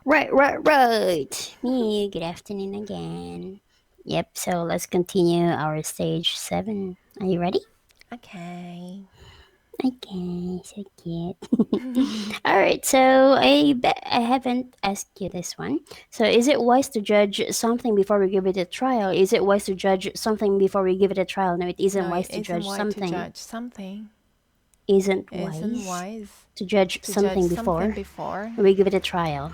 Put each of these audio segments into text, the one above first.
Right. Me, good afternoon again. Yep, so let's continue our stage 7. Are you ready? Okay. Okay, so cute. Alright, so I haven't asked you this one. So is it wise to judge something before we give it a trial? Is it wise to judge something before we give it a trial? No, it isn't No, wise it to isn't judge wise to something. judge something. Isn't It isn't wise wise to judge to judge something something before before we give it a trial.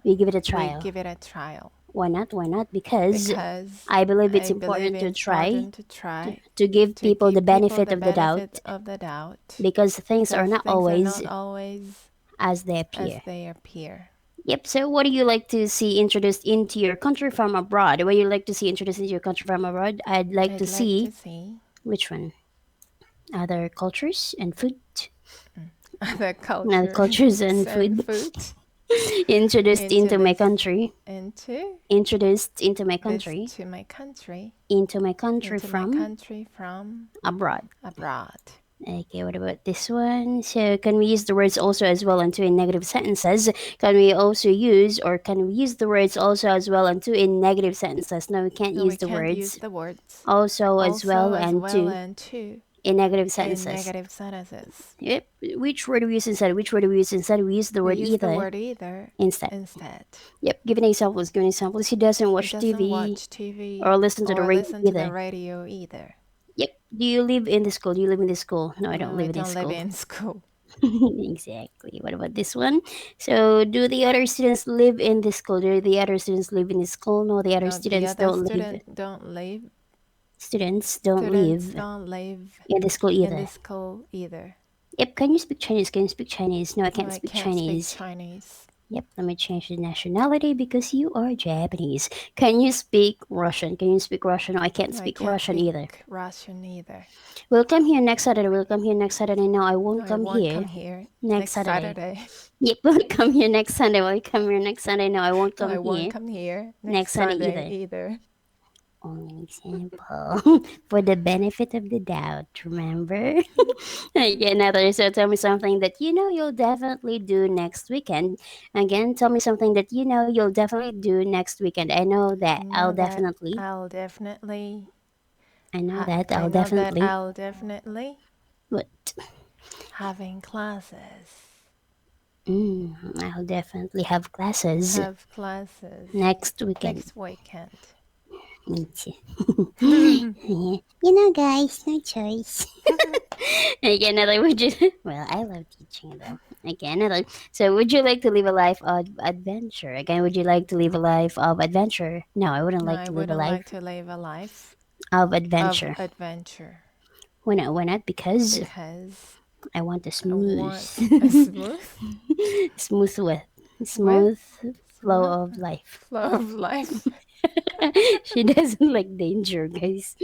We give it a we trial. give it a trial. Why not? Because Because I believe it's I believe important to it's try important to try to give to people the give people benefit the of the benefit doubt of the doubt because things are because not things are always not always as they as appear. they appear. Yep. So, what do you like to see introduced into your country from abroad? What do you like to see introduced into your country from abroad? I'd like to I'd like see to see which one? Other cultures and food. other Other cultures cultures and and food food introduced into my introduced country. into Introduced into my this country. to my country, Into my country into my from country from abroad. abroad. Okay, what about this one? So, can we use the words also as well into in negative sentences? Can we also use, or can we use the words also as well into in negative sentences? No, we can't No, use we the can't use words the words also as also well as and well to and to in negative in sentences. negative sentences. Yep. Which word do we use instead? Which word do we use instead? We use the We word use the either word either instead. instead. Yep. Giving examples. Giving examples. He doesn't He watch doesn't TV watch TV or listen to the or radio listen to the either. radio either. Yep. Do you live in the school? Do you live in the school? No, I don't No, I live in this don't live school. in school. Exactly. What about this one? So, do the other students live in the school? Do the other students live in the school? No, the other No, the students other don't live. student don't live. Students don't Students live don't live in the school in the either. school either. Yep. Can you speak Chinese? Can you speak Chinese? No, I No, can't I speak can't speak Chinese. Chinese. Yep. Let me change the nationality because you are Japanese. Can you speak Russian? Can you speak Russian? No, I can't No, I speak can't Russian speak either. Russian either. We'll come here next Saturday. We'll come here next Saturday. No, I No, won't I come won't here come here next next Saturday. Saturday. Yep, we'll come here next Sunday. We'll come here next Sunday. No, I won't No, I come won't here come here next next Sunday Sunday either. either. Only an example for the benefit of the doubt, remember? Again, another. So tell me something that you know you'll definitely do next weekend. Again, tell me something that you know you'll definitely do next weekend. I know that I I'll know that definitely. I'll definitely. I know that I I'll know that definitely. I'll definitely What? having classes. I'll definitely have classes Have classes next weekend. next weekend. Me too. Yeah. You know, guys, no choice. Again, another would you? Well, I love teaching though. Again, another. So, would you like to live a life of adventure? Again, would you like to live a life of adventure? No, I wouldn't No, like I to live a wouldn't like life to live a life of of adventure. adventure Why not? Why not? Because because I want a I smooth, want a smooth smooth with with smooth smooth flow of life. flow of life. She doesn't like danger, guys.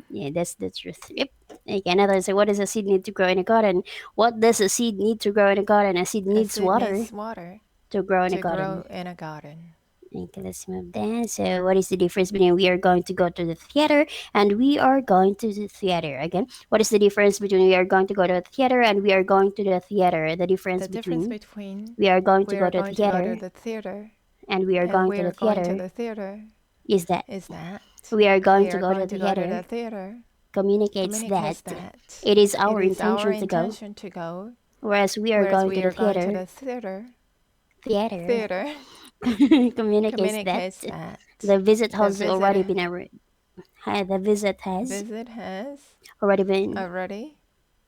Yeah, that's the truth. Yep. Okay, another. So, what does a seed need to grow in a garden? What does a seed need to grow in a garden? A seed A needs seed water needs water to grow in a to garden. grow in a garden. Okay, let's move down. So, what is the difference between we are going to go to the theater and we are going to the theater? Again, what is the difference between we are going to go to the theater and we are going to the theater? The difference The difference between between we are going to we go are to the going to go to theater the theater and we are and going we to the are going to theater the theater is that is that we are going we to are go to going the to go to theater the theater communicates communicates that that it is it our is our intention to go, intention to go, whereas we are whereas going to we the are going to theater. the theater Theater theater communicates that communicates that the visit the has already visit been the visit has visit has already been already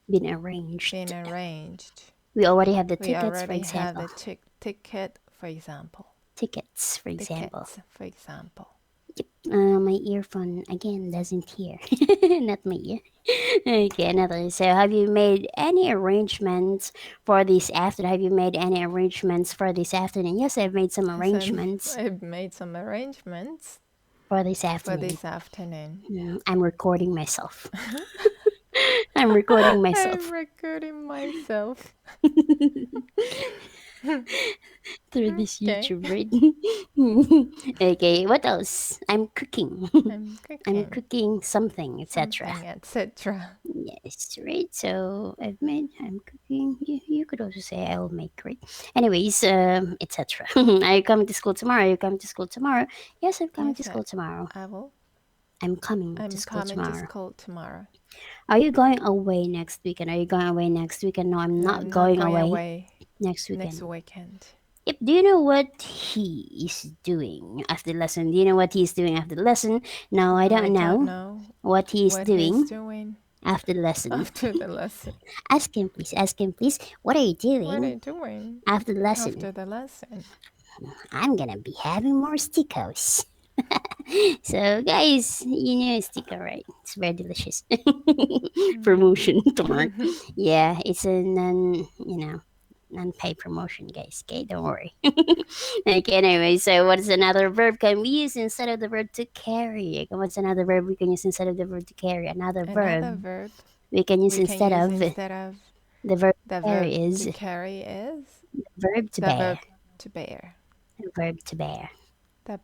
been been arranged. arranged. We already have the We tickets, for already have example. the ticket, for example. Tickets, for example. Tickets, for example. My earphone again doesn't hear. Not my ear. Okay, another. So, have you made any arrangements for this afternoon? Have you made any arrangements for this afternoon? Yes, I've made some Yes, arrangements I've made some arrangements for this for afternoon. this afternoon. I'm recording myself. I'm recording I'm myself recording myself. through this Okay. YouTube, right? Okay, what else? I'm cooking. I'm I'm cooking cooking something, etc. something, etc. Yes, right. So I'm cooking. You could also say I'll make, right? Anyways, etc. Are you coming to school tomorrow? Are you coming to school tomorrow? Yes, I'm coming to Yes, school tomorrow. I will. I'm coming I'm to school coming to tomorrow. school tomorrow. Are you going away next weekend? Are you going away next weekend? No, I'm No, not I'm going not going away away next next weekend. weekend. Yep. Do you know what he is doing after the lesson? Do you know what he's doing after the lesson? No, I don't know what he's what doing he's doing after the lesson. after the lesson. Ask him, please. Ask him, please. What are you doing What are you doing after the lesson? after the lesson? I'm gonna be having more stickos. So, guys, you know sticker, right? It's very delicious. Promotion. Yeah, it's a non-paid promotion, guys. Okay, don't worry. Okay, anyway, so what is another verb can we use instead of the verb to carry? Okay, what's another verb we can use instead of the verb to carry? Another verb verb we can use we can instead use of instead of the verb the to carry verb is to carry is verb to the bear. verb to bear. The verb to bear. The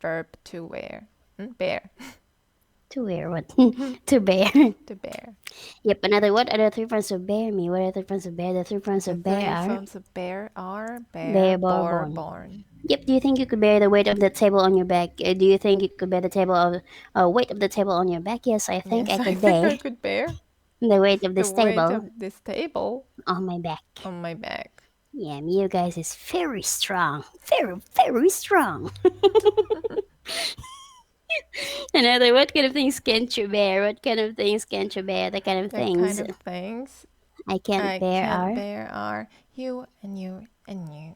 verb to wear. Bear. To wear what? To bear. To bear. Yep, another what are the three forms of bear me? What are the three forms of bear? The three forms The of bear three are forms of bear are bear, bear, bore, bore, born. born. Yep, do you think you could bear the weight of the table on your back? Do you think you could bear the weight of the table on your back? Yes, I think Yes, I I could think bear I could bear the weight of the this weight table of this table on my back. on my back. Yeah, you guys is very strong. Very, very strong. Another, what kind of things can't you bear? What kind of things can't you bear? The kind of The kind things of things I can't I bear can't are bear are you and you and you,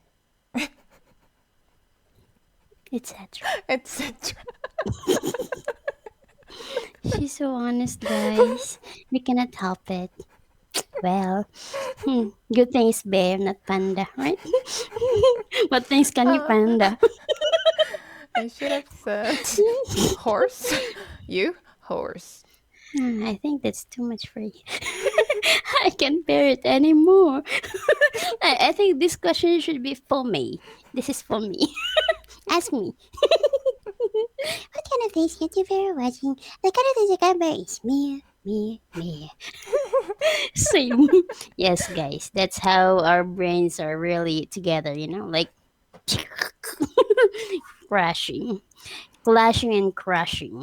etc. etc. She's so honest, guys. We cannot help it. Well, good thing it's bear, not panda, right? What things can you panda? I should have said horse. You horse. I think that's too much for you. I can't bear it anymore. I think this question should be for me. This is for me. Ask me. What kind of things can you bear watching? The kind of things I can bear is me. Same. Yes, guys. That's how our brains are really together, like crashing. Clashing and crushing.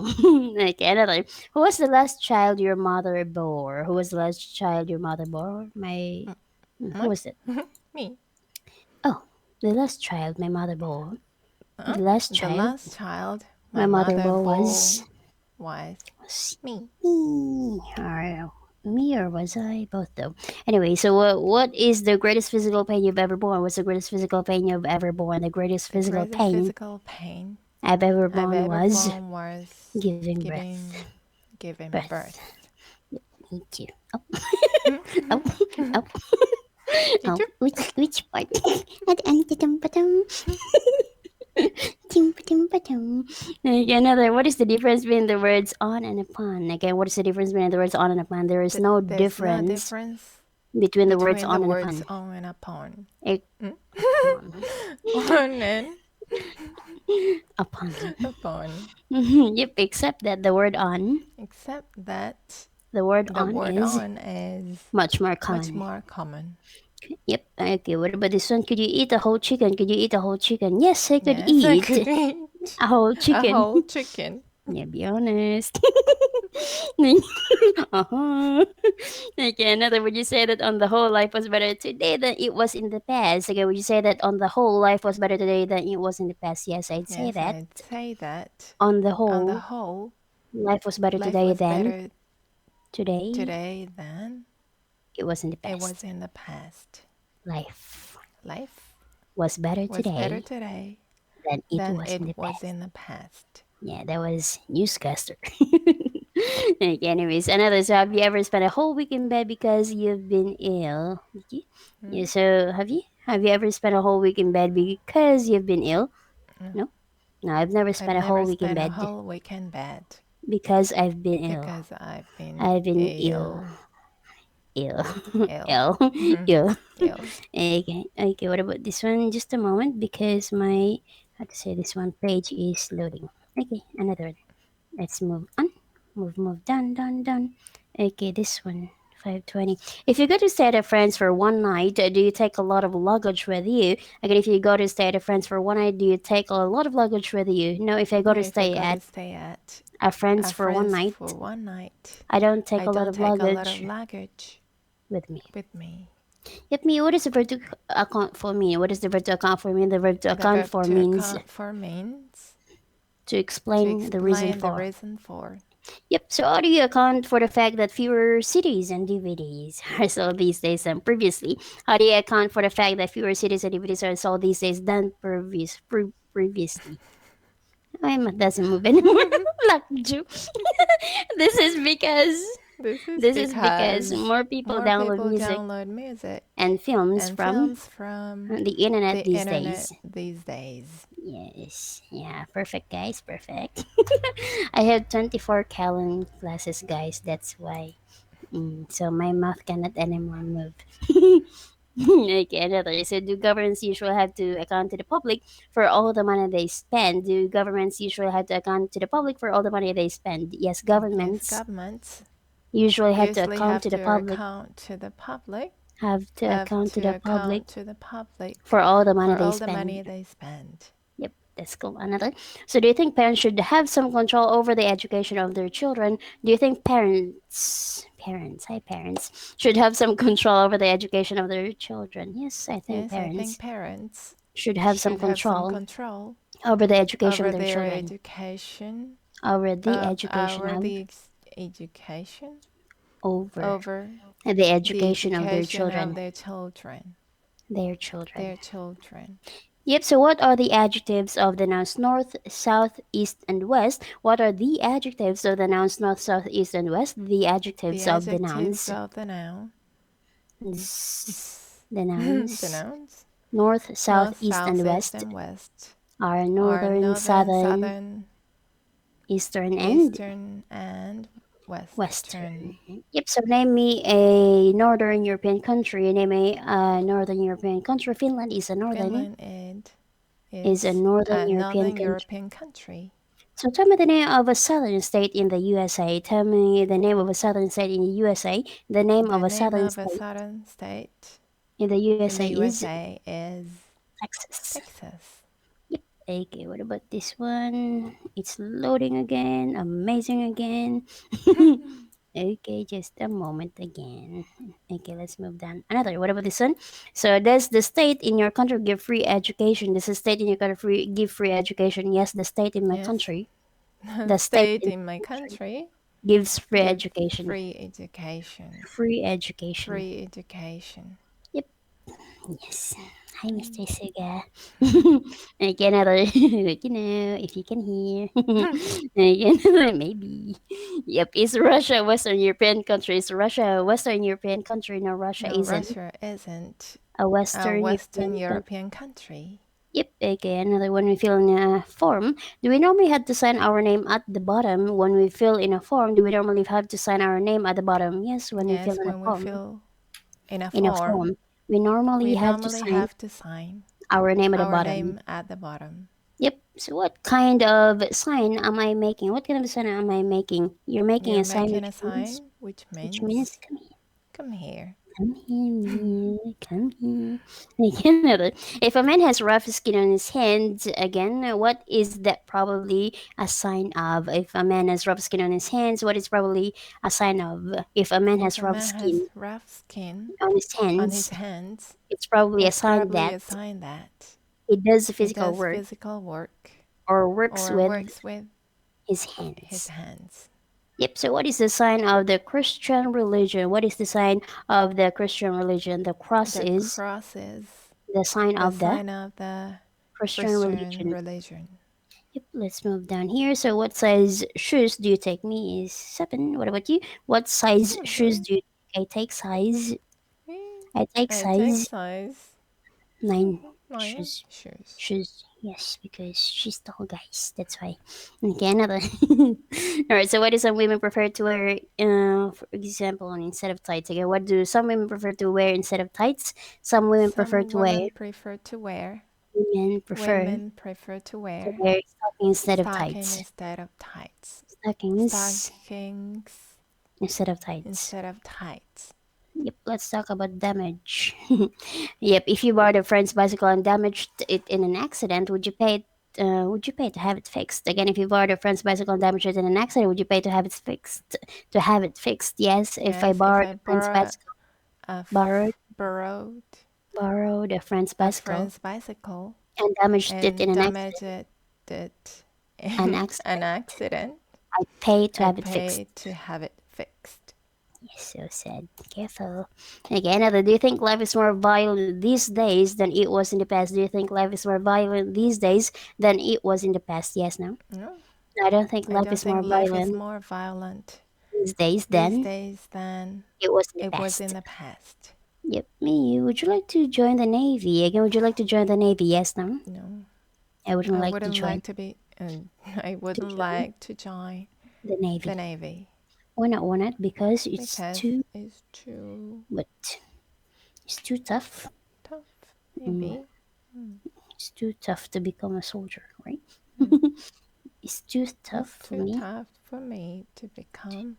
Okay, another. Who was the last child your mother bore? Who was the last child your mother bore? Who was it? Me. Oh, the last child my mother bore. The last The child last child my my mother mother bore bore was was me. me. Or me, or was I? Both though. Anyway, so what is the greatest physical pain you've ever borne? What's the greatest physical pain you've ever borne? The greatest The physical greatest pain physical pain I've ever I've borne ever was borne was giving giving birth. birth. Me too. Oh, oh, oh. Oh, Teacher? which part? Okay, another. What is the difference between the words on and upon? Okay, what is the difference between the words on and upon? There is no There's no difference difference between the words between the on and words upon. on and upon. Eh, On and upon. upon. Yep, except that the word on, Except that the word the on word is on is much more much common. more common. Yep. Okay, what about this one? Could you eat a whole chicken? Could you eat a whole chicken? Yes, I could Yes, I eat could eat a whole a chicken. whole chicken. Yeah, be honest. Uh-huh. Okay, another. Would you say that on the whole life was better today than it was in the past? Okay, would you say that on the whole life was better today than it was in the past? Yes, I'd say Yes, that. I'd say that. On the On the whole, whole, life was better life today was than better today than it was in the it past. was in the past. Life Life was better was better today today than it than was in the it was past. in the past. Yeah, that was newscaster. Okay, anyways, another. So, have you ever spent a whole week in bed because you've been ill? Did you? Yeah. So, have you? Have you ever spent a whole week in bed because you've been ill? No. No, I've never I've spent a whole never week in spent a bed whole week in bed because I've been ill. because I've been I've been ill. Ill. Ill. Ill. Ill. Okay. Okay. What about this one? Just a moment, because my how to say this one page is loading. Okay, another one. Let's move on. Move. Done. Okay, this one. 520. If you go to stay at a friend's for one night, do you take a lot of luggage with you? Again, if you go to stay at a friend's for one night, do you take a lot of luggage with you? No, if I go No, to if I stay go at to stay at a friend's a for one friend's night, for one night, I don't take I a lot don't of take a lot of luggage luggage with me. with me. Yep, me. What is the verb to account for me? What is the verb to account for me? The verb to The account verb for to means account for means to to explain the reason explain the for. reason for. Yep. So how do you account for the fact that fewer CDs and DVDs are sold these days than previously? How do you account for the fact that fewer CDs and DVDs are sold these days than previously? My math doesn't move anymore. Like Jew. This is because this is because more people more download people music download music and films and from films from the internet the these internet days. these days. Yes. Yeah. Perfect, guys. Perfect. I have 24 Callan classes, guys. That's why. So my mouth cannot anymore move. Okay, another. So do governments usually have to account to the public for all the money they spend? Do governments usually have to account to the public for all the money they spend? Yes, Yes, governments governments usually have to usually account have to the to public. account to the public, Have to have account to to the public account to the public for all the money for they all the spend. money they spend. Yep, that's cool. Another. So, do you think parents should have some control over the education of their children? Do you think parents, should have some control over the education of their children? Yes, I think Yes, I think parents parents should have some should have some control control over the education over of their their children. education, Over the education over of the education, over over the the education of their education of children. their children, Their children. their children. Yep, so what are the adjectives of the nouns north, south, east, and west? What are the adjectives of the nouns north, south, east, and west? The The adjectives of the adjectives nouns. of the noun, The the nouns nouns, north, south, north, east, south, and east, west and west, are are northern, northern, southern, southern, eastern, and eastern, and western. western. Yep, so name me a northern European country. Name me a northern European country. Finland Finland is a is northern a European northern country. European country. So tell me the name of a southern state in the USA. Tell me the name of a southern state in the USA. The name of The a name southern of a state southern state in the in the USA is USA is Texas. Texas. Okay, what about this one? It's loading again. Amazing again. Okay, just a moment again. Okay, let's move down. Another. What about this one? So, does the state in your country give free education? Does the state in your country give free education? Yes, the state in my Yes. country. The The state state in in my my country country gives free gives education. free education. Free education. Free education. Yep. Yes. Hi, Mr. Mm. Suga. Again, another, if you can hear. Again, maybe. Yep. Is Russia a Western European country? Is Russia a Western European country? No, Russia No, isn't Russia isn't a a Western Western European country. European country. Yep. Okay. Another one. We fill in a form. Do we normally have to sign our name at the bottom when we fill in a form? Do we normally have to sign our name at the bottom? Yes, when we fill Yes, in a when we form. fill in a In a form, form, we normally we have to normally sign have to sign our name at the our bottom. name at the bottom. Yep. So what kind of sign am I making? What kind of sign am I making? You're making You're a sign making a sign, which means come here. come here, Miyu, come here. Again, if a man has rough skin on his hands, again, what is that probably a sign of? If a man has rough skin on his hands, what is probably a sign of? If a man If has a rough man has skin rough skin on his on his hands, hands, it's probably a it's sign probably that a sign that he does he physical does work physical work or works or with works with his his hands. hands. Yep. So, what is the sign of the Christian religion? What is the sign of the Christian religion? The cross The is cross is the sign the of the sign of the Christian Christian religion. religion. Yep. Let's move down here. So, what size shoes do you take? Me is 7. What about you? What size shoes 7. do you take? I take size. Mm, I take I take size size 9 9 shoes. shoes. Shoes, yes, because she's tall, guys. That's why. Okay, another. All right. So, what do some women prefer to wear? For example, instead of tights. Okay, what do some women prefer to wear instead of tights? Some women prefer Some to wear. women prefer to wear Women prefer women prefer to to wear wear stockings instead of stocking tights. instead of tights. Stockings. Stockings instead of tights. instead of tights. Yep, let's talk about damage. Yep, if you borrowed a friend's bicycle and damaged it in an accident, would you pay? Would you pay to have it fixed? Again, if you borrowed a friend's bicycle and damaged it in an accident, would you pay to have it fixed? To have it fixed, yes. If I Yes, if borrowed I a friend's bicycle, a borrowed borrowed borrowed a friend's a bicycle friend's bicycle and damaged it in and an damaged accident, it an in an accident, accident, I pay to I have it fixed. pay to have it fixed. Yes, so sad. Careful. Okay, another. Do you think life is more violent these days than it was in the past? Do you think life is more violent these days than it was in the past? Yes, no? No, I don't think I life don't is more think life is violent more violent these days these than days than it was in the it was in past. the past. Yep, me. Would you like to join the Navy? Again, would you like to join the Navy? Yes, no? No, I wouldn't I like to wouldn't join like to be. I wouldn't join like to join the Navy. the Navy Why not? Why not? Because it's because too, it's too what? It's too tough. tough. Maybe. It's too tough to become a soldier, right? It's too tough It's for too me, tough for me to become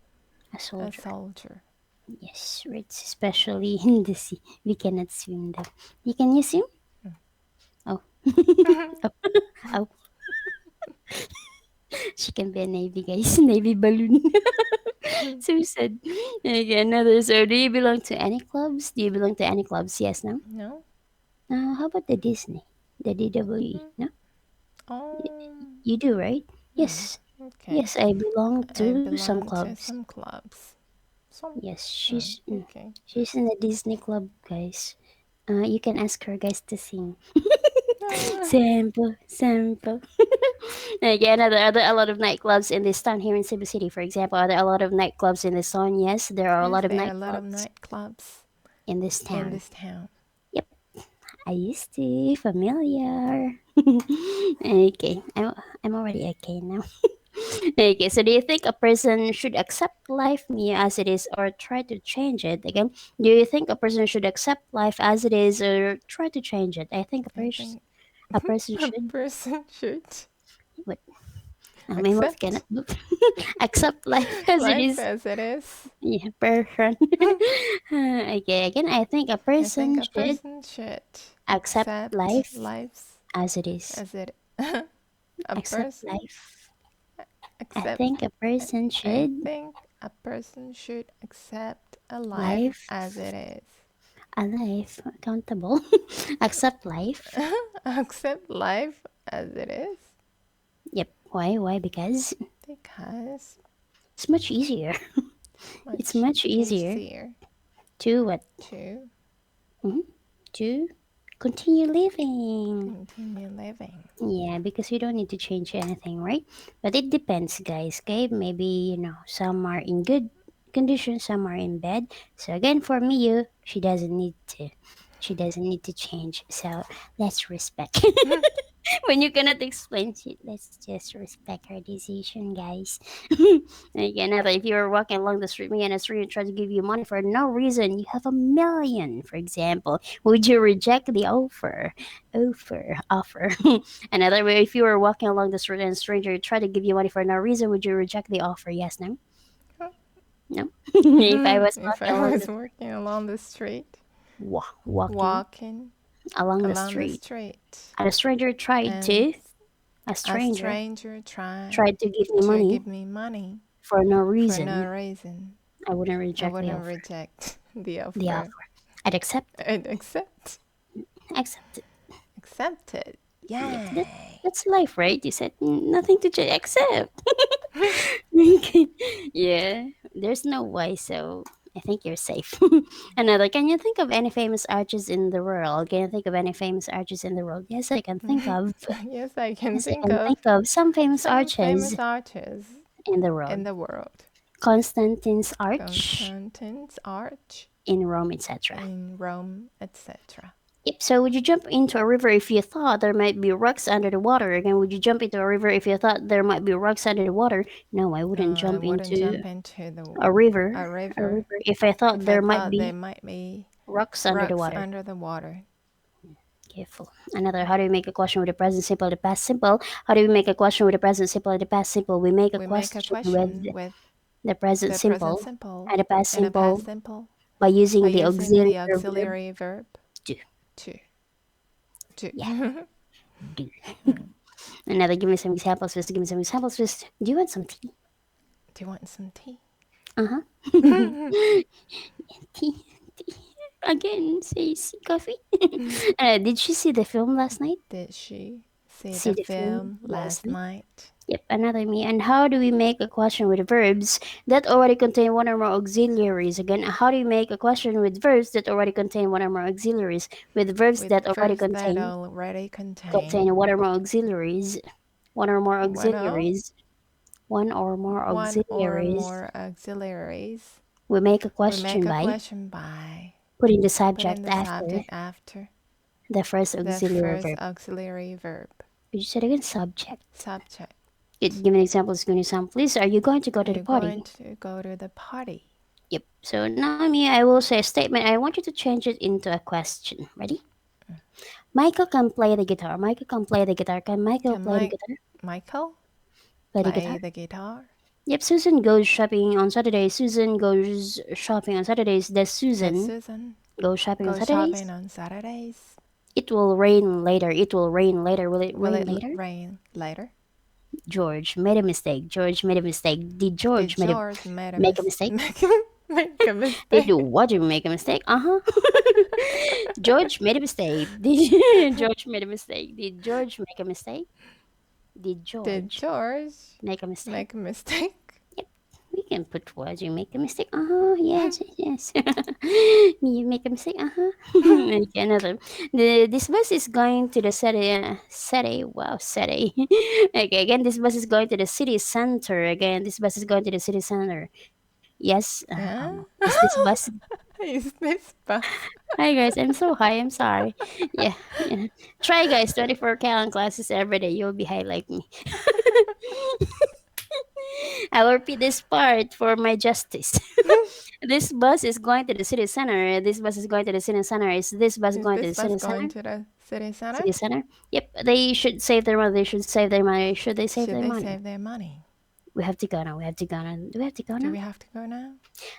a a soldier. soldier. Yes, right. Especially in the sea. We cannot swim though. Can you swim? Oh. Oh. Oh. She can be a navy, guys. Navy balloon. So sad. Okay, another. So, do you belong to any clubs? Do you belong to any clubs? Yes, no? No? How about the Disney? The DWE? No? Oh, You do, right? Yes. okay. Yes, I belong I to some belong to clubs. some clubs. Some. Yes, Okay. she's in the Disney club, guys. You can ask her guys to sing. Sample, sample. Again, are there a lot of nightclubs in this town here in Cebu City? For example, are there a lot of nightclubs in this town? Yes, there are a Yes, lot of there are a lot of nightclubs nightclubs in this in town. this town. Yep, I used to familiar. Okay, I'm already okay now. Okay, so do you think a person should accept life new as it is or try to change it? Again, do you think a person should accept life as it is or try to change it? I think I think a person a should. person should What? My mouth cannot accept move. Accept life as it life is. as it is. Yeah, person. Okay, again, I think a I think person a should person should accept accept life life as it is. as it. A Accept person life. I accept. think a person I should think a person should accept a life life as it is. a life accountable. Accept life. Accept life as it is Yep. Why? Why? Because because it's much easier. It's much easier easier to what? to To continue living. continue living. Yeah, because you don't need to change anything, right? But it depends, guys. Okay, maybe some are in good condition, some are in bad. So again, for Miyu, she doesn't need to. She doesn't need to change. So let's respect. When you cannot explain shit, let's just respect her decision, guys. Again, if you're walking along the street, me and a stranger try to give you money for no reason, you have a million, for example, would you reject the offer? Another way, if you were walking along the street and a stranger tried to give you money for no reason, would you reject the offer? Yes, no? No. If I was If walking I along was the walking along the street, walking walking along the along the street, street, and a stranger tried and to, a a stranger stranger tried to give me to money give me money for no for no reason, reason, I wouldn't I reject wouldn't reject the the offer. offer. I'd accept I'd accept it. accept it. Yep, Yay! that's life, right? You said nothing to accept. Okay. Yeah, there's no why, so I think you're safe. Another, can you think of any famous artists in the world? Can you think of any famous artists in the world? Yes, I can think of. Yes, I can Yes, I think can of think of some famous some artists famous artists in the in world. the world. Constantine's Arch Constantine's Arch in Rome, etc. in Rome, etc. Yep. So, would you jump into a river if you thought there might be rocks under the water? Again, would you jump into a river if you thought there might be rocks under the water? No, I wouldn't No, I jump wouldn't into jump into a river. a A river river if I thought if I there might thought there be might be rocks under the rocks water. under the water. Careful. Another. How do we make a question with the present simple, the past simple? How do we make a question with the present simple, the past simple? We make a We make a question with question with the present the simple, present simple, and the past and the simple past simple by using by the using the auxiliary verb auxiliary verb do. to. Yeah. Do. Another, give me some examples first. Give me some examples first. Do you want some tea? Do you want some tea? Uh-huh. Tea. Again, says coffee. Did she see the film last night? Did she see See the the film film last night? Yep, another me. And how do we make a question with verbs that already contain one or more auxiliaries? Again, how do you make a question with verbs that already contain one or more auxiliaries? With verbs With that already verbs that contain already contain one or more auxiliaries. One or more one auxiliaries. One or more or auxiliaries. more auxiliaries. We make a We question make a by question by putting the putting subject the after subject after the first the auxiliary first verb. auxiliary verb. Could you say it again? Subject. Subject. Give me an example. Give me an example, please. Are you going to go to Are the you party? going to go to the party? Yep. So now me, I will say a statement. I want you to change it into a question. Ready? Michael can play the guitar. Michael can play the guitar. Can Michael Can play the guitar? Michael Play the play guitar? the guitar? Yep. Susan goes shopping on Saturdays. Susan goes shopping on Saturdays. Does Does Susan Susan go shopping on go Saturdays? shopping on Saturdays? It will rain later. It will rain later. Will it Will rain it later? rain later? George made a mistake. George made a mistake. Did George, Did George make make a mistake? make a mistake? Did Roger make a mistake? Uh-huh. George made a mistake. Did George made a mistake? Did George make a mistake? Did Did George George make a mistake? make a mistake? We can put Roger make a mistake. Uh-huh. Yes, yes, yes. You make a mistake. Uh-huh. Okay, another. This bus is going to the city. Wow, city. Okay, again, this bus is going to the city center. Again, this bus is going to the city center. Yes. Yeah. Is this bus? Is this bus? Hi guys, I'm so high. I'm sorry. Yeah, yeah. Try guys, 24 Callan classes every day. You'll be high like me. I'll repeat this part for my justice. This bus is going to the city center. This bus is going to the city center. Is this bus Is going to this the bus city going center? to the city center? City center. Yep. They should save their money. They should save their money. Should they save Should their they money? save their money? We have to go now. We have to go now. Do we have to go Do now? we have to go now?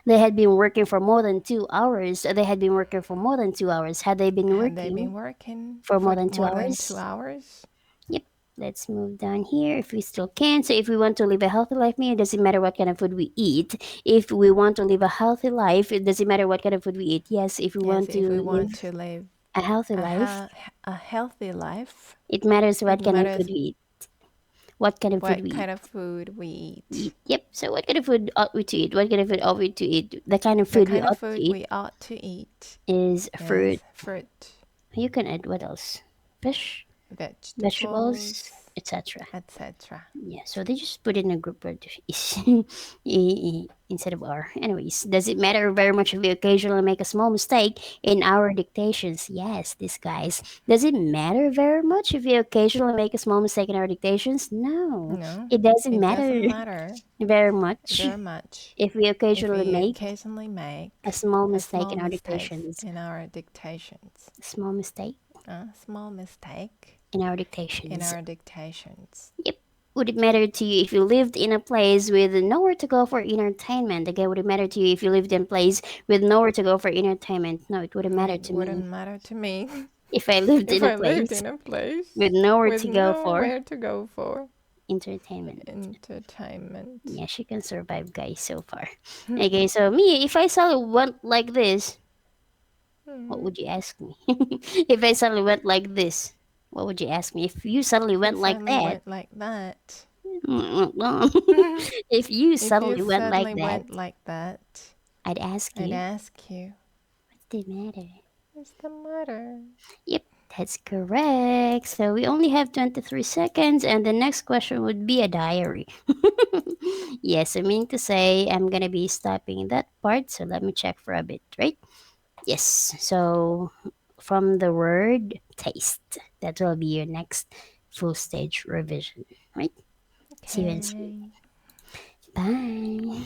They had been working for more than 2 hours. They had been working for more than 2 hours. Had they been Had they been working working for more than more 2 than hours? 2 hours? Yep. Let's move down here if we still can. So if we want to live a healthy life, it doesn't matter what kind of food we eat. If we want to live a healthy life, it doesn't matter what kind of food we eat. Yes, if we Yes, want if we to want live to live a healthy life, a healthy life, it matters what it kind of matters food we eat. What kind of food what we kind of food we eat. Yep. So what kind of food ought we to eat? What kind of food ought we to eat? The kind of The food we kind of ought to food eat we ought to eat is fruit. is fruit, You can add what else? Fish, vegetables, etc. etc. Yeah, so they just put in a group word instead of R. Anyways, does it matter very much if we occasionally make a small mistake in our dictations? Yes, this guys. Does it matter very much if we occasionally make a small mistake in our dictations? No, No, it doesn't it matter doesn't matter very much very much if we if occasionally we make occasionally make a small a mistake small in our mistake dictations. in our dictations. Small mistake A small mistake in our in dictations. our dictations. Yep. Would it matter to you if you lived in a place with nowhere to go for entertainment? Again, would it matter to you if you lived in a place with nowhere to go for entertainment? No, it wouldn't matter It to wouldn't me matter to me if I lived if in a I lived place in a place with nowhere with to go for nowhere to go for entertainment. entertainment. Yeah, she can survive, guys, so far. Okay, so me, if I suddenly went like this, what would you ask me? If I suddenly went like this, what would you ask me? If you suddenly If you went like suddenly that, went like that. if you If suddenly you went like suddenly that, went like that, I'd ask I'd you, ask you, what's the matter? what's the matter? Yep, that's correct. So we only have 23 seconds, and the next question would be a diary. Yes, I mean to say I'm gonna be stopping that part, so let me check for a bit, right? Yes, so from the word taste, that will be your next full stage revision, right? See you in soon. Okay. Bye.